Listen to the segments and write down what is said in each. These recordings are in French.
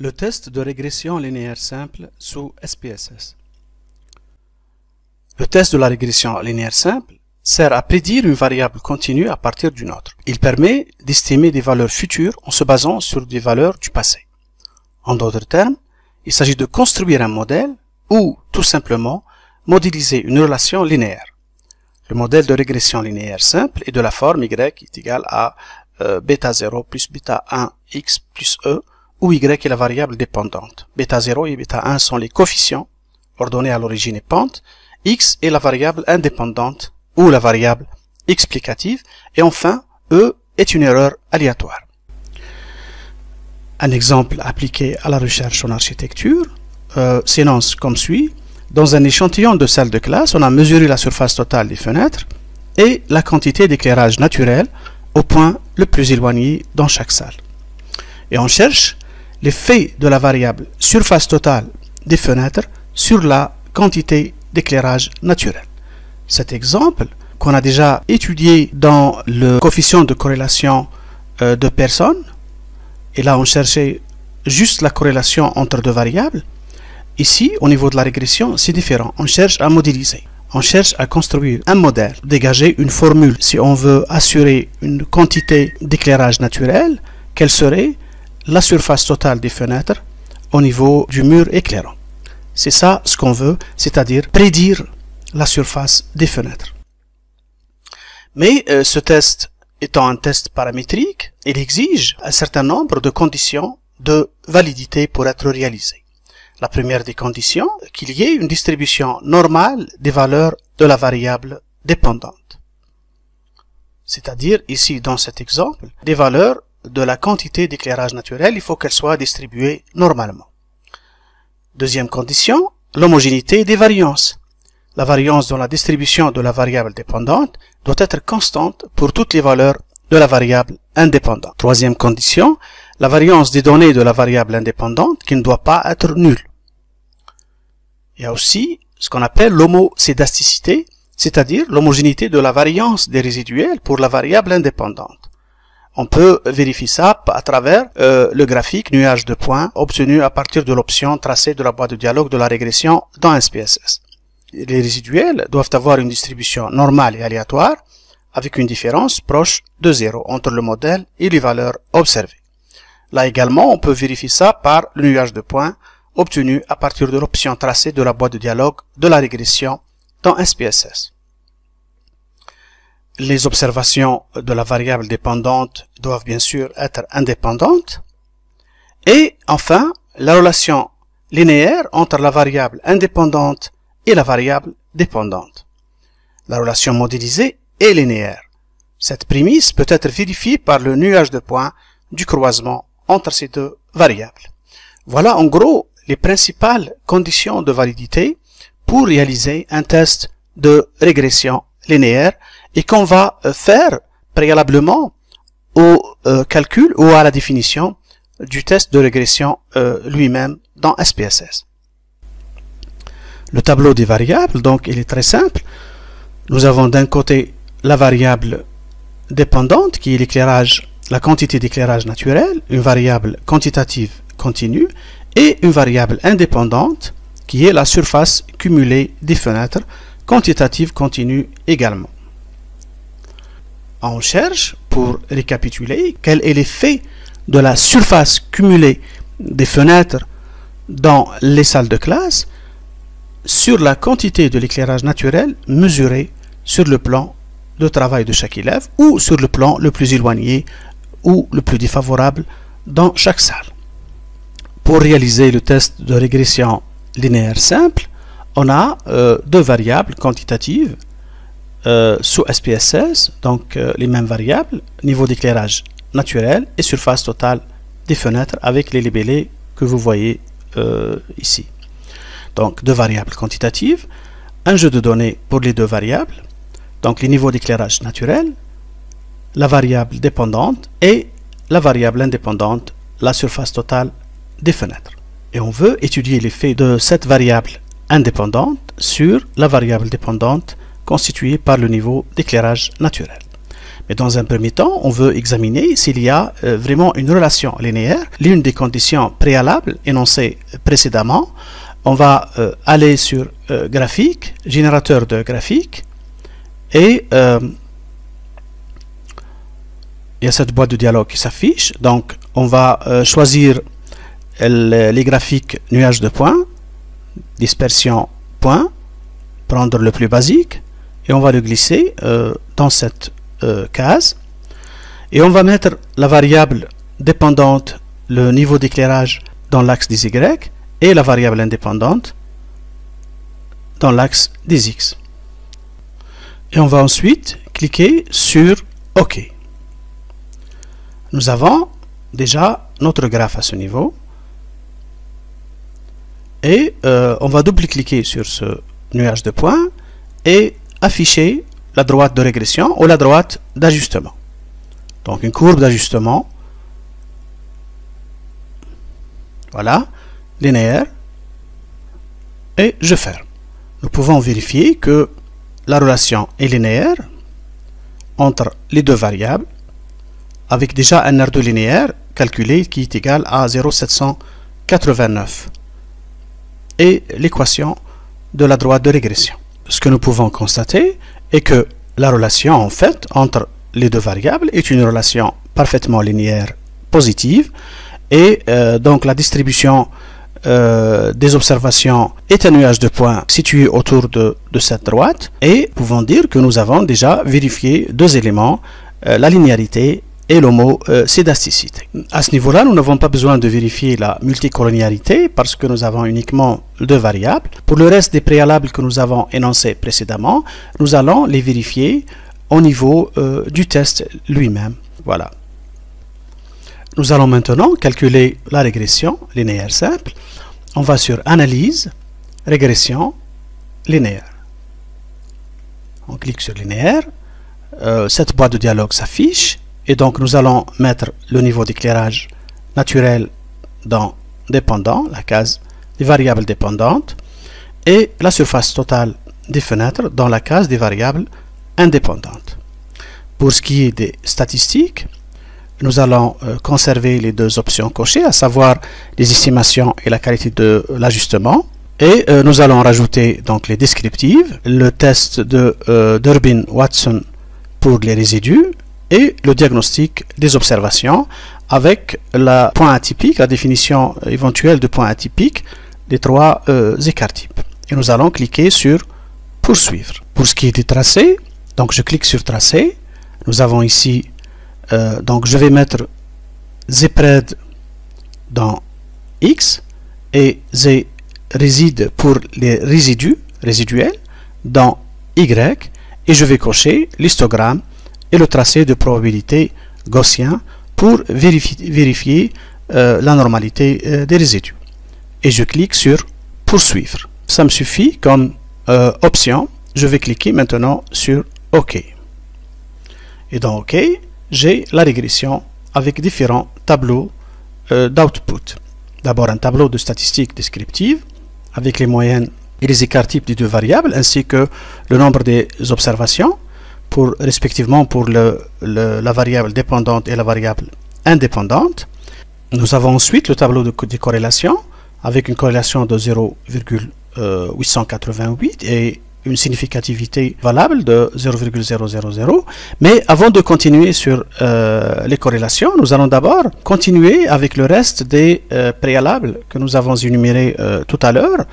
Le test de régression linéaire simple sous SPSS. Le test de la régression linéaire simple sert à prédire une variable continue à partir d'une autre. Il permet d'estimer des valeurs futures en se basant sur des valeurs du passé. En d'autres termes, il s'agit de construire un modèle ou, tout simplement, modéliser une relation linéaire. Le modèle de régression linéaire simple est de la forme y est égal à bêta 0 plus bêta 1 x plus e, où y est la variable dépendante. Bêta 0 et bêta 1 sont les coefficients ordonnés à l'origine et pente, x est la variable indépendante ou la variable explicative, et enfin e est une erreur aléatoire. Un exemple appliqué à la recherche en architecture s'énonce comme suit. Dans un échantillon de salle de classe, on a mesuré la surface totale des fenêtres et la quantité d'éclairage naturel au point le plus éloigné dans chaque salle. Et on cherche l'effet de la variable surface totale des fenêtres sur la quantité d'éclairage naturel. Cet exemple, qu'on a déjà étudié dans le coefficient de corrélation de personnes, et là on cherchait juste la corrélation entre deux variables. Ici, au niveau de la régression, c'est différent. On cherche à modéliser. On cherche à construire un modèle, dégager une formule. Si on veut assurer une quantité d'éclairage naturel, quelle serait la surface totale des fenêtres au niveau du mur éclairant? C'est ça ce qu'on veut, c'est-à-dire prédire la surface des fenêtres. Mais ce test étant un test paramétrique, il exige un certain nombre de conditions de validité pour être réalisé. La première des conditions, qu'il y ait une distribution normale des valeurs de la variable dépendante. C'est-à-dire, ici, dans cet exemple, des valeurs de la quantité d'éclairage naturel, il faut qu'elles soient distribuées normalement. Deuxième condition, l'homogénéité des variances. La variance dans la distribution de la variable dépendante doit être constante pour toutes les valeurs de la variable indépendante. Troisième condition, la variance des données de la variable indépendante qui ne doit pas être nulle. Il y a aussi ce qu'on appelle l'homocédasticité, c'est-à-dire l'homogénéité de la variance des résiduels pour la variable indépendante. On peut vérifier ça à travers le graphique nuage de points obtenu à partir de l'option tracée de la boîte de dialogue de la régression dans SPSS. Les résiduels doivent avoir une distribution normale et aléatoire avec une différence proche de 0 entre le modèle et les valeurs observées. Là également, on peut vérifier ça par le nuage de points obtenu à partir de l'option tracée de la boîte de dialogue de la régression dans SPSS. Les observations de la variable dépendante doivent bien sûr être indépendantes. Et enfin, la relation linéaire entre la variable indépendante et la variable dépendante. La relation modélisée est linéaire. Cette prémisse peut être vérifiée par le nuage de points du croisement entre ces deux variables. Voilà en gros les principales conditions de validité pour réaliser un test de régression linéaire et qu'on va faire préalablement au calcul ou à la définition du test de régression lui-même dans SPSS. Le tableau des variables, donc, il est très simple. Nous avons d'un côté la variable dépendante qui est l'éclairage, la quantité d'éclairage naturel, une variable quantitative continue, et une variable indépendante qui est la surface cumulée des fenêtres, quantitative continue également. On cherche, pour récapituler, quel est l'effet de la surface cumulée des fenêtres dans les salles de classe sur la quantité de l'éclairage naturel mesuré sur le plan de travail de chaque élève ou sur le plan le plus éloigné ou le plus défavorable dans chaque salle. Pour réaliser le test de régression linéaire simple, on a deux variables quantitatives sous SPSS, donc les mêmes variables, niveau d'éclairage naturel et surface totale des fenêtres avec les libellés que vous voyez ici. Donc deux variables quantitatives, un jeu de données pour les deux variables, donc les niveaux d'éclairage naturel, la variable dépendante et la variable indépendante, la surface totale des fenêtres. Et on veut étudier l'effet de cette variable indépendante sur la variable dépendante constituée par le niveau d'éclairage naturel. Et dans un premier temps, on veut examiner s'il y a vraiment une relation linéaire, l'une des conditions préalables énoncées précédemment. On va aller sur graphique, générateur de graphique, et il y a cette boîte de dialogue qui s'affiche. Donc on va choisir les graphiques nuages de points, dispersion point, prendre le plus basique, et on va le glisser dans cette case, et on va mettre la variable dépendante, le niveau d'éclairage, dans l'axe des Y, et la variable indépendante dans l'axe des X. Et on va ensuite cliquer sur OK. Nous avons déjà notre graphe à ce niveau, et on va double-cliquer sur ce nuage de points et afficher la droite de régression ou la droite d'ajustement. Donc une courbe d'ajustement, voilà, linéaire, et je ferme. Nous pouvons vérifier que la relation est linéaire entre les deux variables, avec déjà un R2 linéaire calculé qui est égal à 0,789 et l'équation de la droite de régression. Ce que nous pouvons constater est que la relation en fait entre les deux variables est une relation parfaitement linéaire positive, et donc la distribution des observations est un nuage de points situé autour de cette droite, et nous pouvons dire que nous avons déjà vérifié deux éléments, la linéarité et l'homoscédasticité. À ce niveau-là, nous n'avons pas besoin de vérifier la multicollinéarité parce que nous avons uniquement deux variables. Pour le reste des préalables que nous avons énoncés précédemment, nous allons les vérifier au niveau du test lui-même. Voilà. Nous allons maintenant calculer la régression linéaire simple. On va sur Analyse, Régression linéaire. On clique sur Linéaire. Cette boîte de dialogue s'affiche. Et donc nous allons mettre le niveau d'éclairage naturel dans Dépendant, la case des variables dépendantes, et la surface totale des fenêtres dans la case des variables indépendantes. Pour ce qui est des statistiques, nous allons conserver les deux options cochées, à savoir les estimations et la qualité de l'ajustement. Et nous allons rajouter donc les descriptives, le test de Durbin-Watson pour les résidus, et le diagnostic des observations avec la point atypique, la définition éventuelle de point atypique des trois écarts types. Et nous allons cliquer sur Poursuivre. Pour ce qui est des tracés, donc je clique sur Tracé. Nous avons ici, donc je vais mettre Zpred dans X et Zréside pour les résidus résiduels dans Y, et je vais cocher l'histogramme et le tracé de probabilité gaussien pour vérifier la normalité des résidus. Et je clique sur Poursuivre. Ça me suffit comme option. Je vais cliquer maintenant sur OK. Et dans OK, j'ai la régression avec différents tableaux d'output. D'abord un tableau de statistiques descriptives avec les moyennes et les écarts types des deux variables, ainsi que le nombre des observations, respectivement pour la variable dépendante et la variable indépendante. Nous avons ensuite le tableau des corrélations avec une corrélation de 0,888 et une significativité valable de 0,000. Mais avant de continuer sur les corrélations, nous allons d'abord continuer avec le reste des préalables que nous avons énumérés tout à l'heure.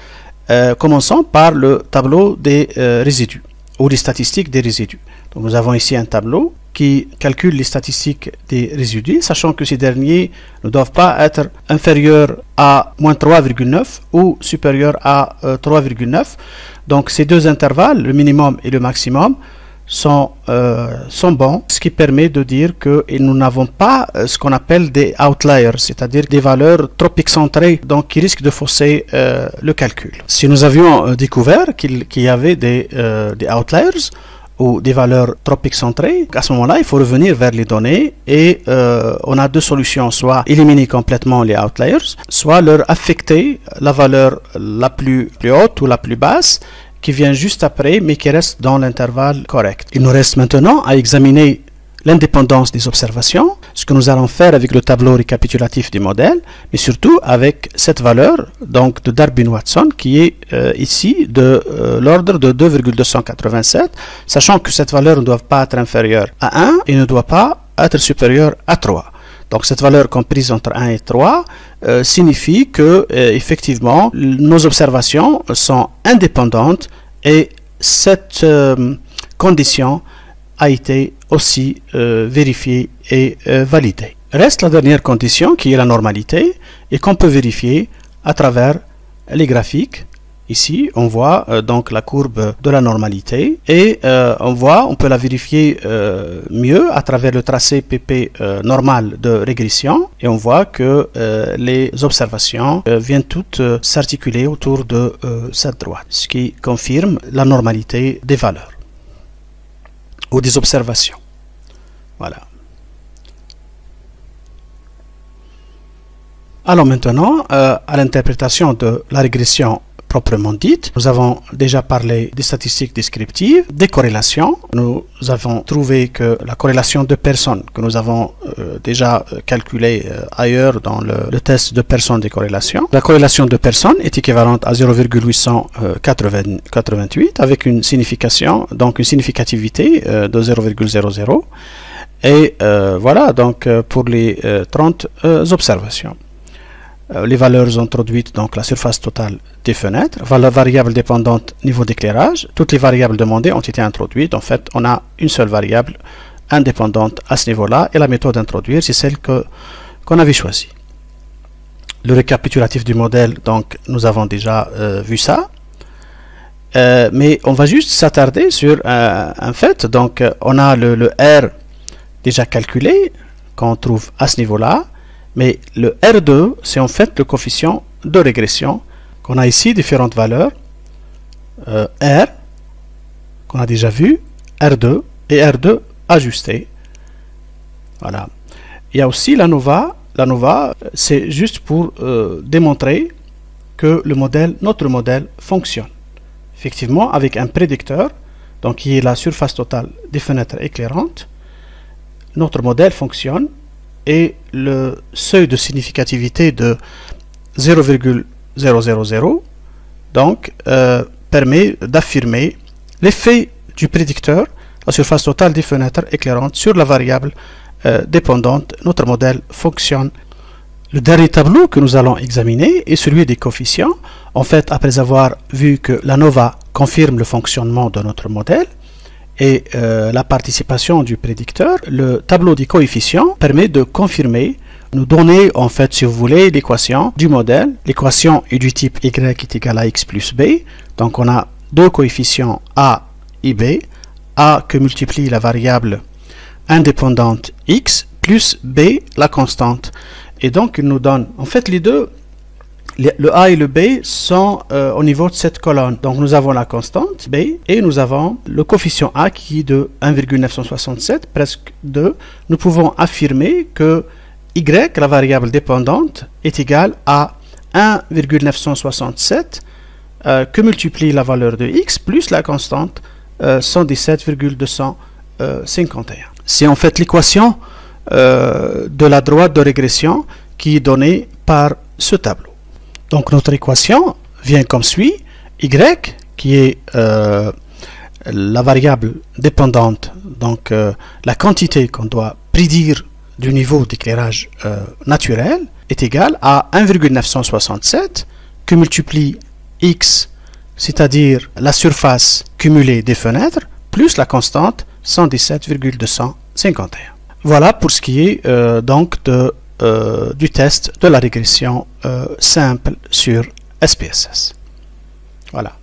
Commençons par le tableau des résidus ou les statistiques des résidus. Donc nous avons ici un tableau qui calcule les statistiques des résidus, sachant que ces derniers ne doivent pas être inférieurs à moins 3,9 ou supérieurs à 3,9. Donc ces deux intervalles, le minimum et le maximum, sont bons, ce qui permet de dire que nous n'avons pas ce qu'on appelle des outliers, c'est-à-dire des valeurs trop excentrées, donc qui risquent de fausser le calcul. Si nous avions découvert qu'il y avait des outliers ou des valeurs trop excentrées, à ce moment-là, il faut revenir vers les données et on a deux solutions, soit éliminer complètement les outliers, soit leur affecter la valeur la plus haute ou la plus basse, qui vient juste après, mais qui reste dans l'intervalle correct. Il nous reste maintenant à examiner l'indépendance des observations, ce que nous allons faire avec le tableau récapitulatif du modèle, mais surtout avec cette valeur donc de Darby-Watson qui est ici de l'ordre de 2,287, sachant que cette valeur ne doit pas être inférieure à 1 et ne doit pas être supérieure à 3. Donc cette valeur comprise entre 1 et 3 signifie que effectivement nos observations sont indépendantes et cette condition a été aussi vérifiée et validée. Reste la dernière condition qui est la normalité et qu'on peut vérifier à travers les graphiques. Ici, on voit donc la courbe de la normalité et on peut la vérifier mieux à travers le tracé PP normal de régression et on voit que les observations viennent toutes s'articuler autour de cette droite, ce qui confirme la normalité des valeurs ou des observations. Voilà. Alors maintenant, à l'interprétation de la régression proprement dite, nous avons déjà parlé des statistiques descriptives, des corrélations. Nous avons trouvé que la corrélation de personnes que nous avons déjà calculée ailleurs dans le test de personnes des corrélations, la corrélation de personnes est équivalente à 0,888 avec une signification, donc une significativité de 0,00 et voilà donc pour les 30 observations. Les valeurs introduites, donc la surface totale des fenêtres, la variable dépendante niveau d'éclairage, toutes les variables demandées ont été introduites. En fait, on a une seule variable indépendante à ce niveau-là et la méthode à introduire, c'est celle qu'on avait choisie. Le récapitulatif du modèle, donc nous avons déjà vu ça, mais on va juste s'attarder sur un fait. Donc on a le R déjà calculé qu'on trouve à ce niveau-là. Mais le R2, c'est en fait le coefficient de régression qu'on a ici, différentes valeurs. R, qu'on a déjà vu, R2 et R2 ajusté. Voilà. Il y a aussi la nova. La nova, c'est juste pour démontrer que notre modèle fonctionne. Effectivement, avec un prédicteur, donc qui est la surface totale des fenêtres éclairantes, notre modèle fonctionne. Et le seuil de significativité de 0,000 donc permet d'affirmer l'effet du prédicteur, la surface totale des fenêtres éclairantes, sur la variable dépendante. Notre modèle fonctionne. Le dernier tableau que nous allons examiner est celui des coefficients. En fait, après avoir vu que la nova confirme le fonctionnement de notre modèle, et la participation du prédicteur, le tableau des coefficients permet de confirmer, nous donner en fait, si vous voulez, l'équation du modèle. L'équation est du type y est égal à x plus b. Donc on a deux coefficients a et b. A que multiplie la variable indépendante x plus b la constante. Et donc il nous donne, en fait les deux, le A et le B sont au niveau de cette colonne. Donc nous avons la constante B et nous avons le coefficient A qui est de 1,967, presque 2. Nous pouvons affirmer que Y, la variable dépendante, est égale à 1,967 que multiplie la valeur de X plus la constante 117,251. C'est en fait l'équation de la droite de régression qui est donnée par ce tableau. Donc notre équation vient comme suit, y qui est la variable dépendante, donc la quantité qu'on doit prédire du niveau d'éclairage naturel est égale à 1,967 que multiplie x, c'est-à-dire la surface cumulée des fenêtres, plus la constante 117,251. Voilà pour ce qui est donc du test de la régression simple sur SPSS. Voilà.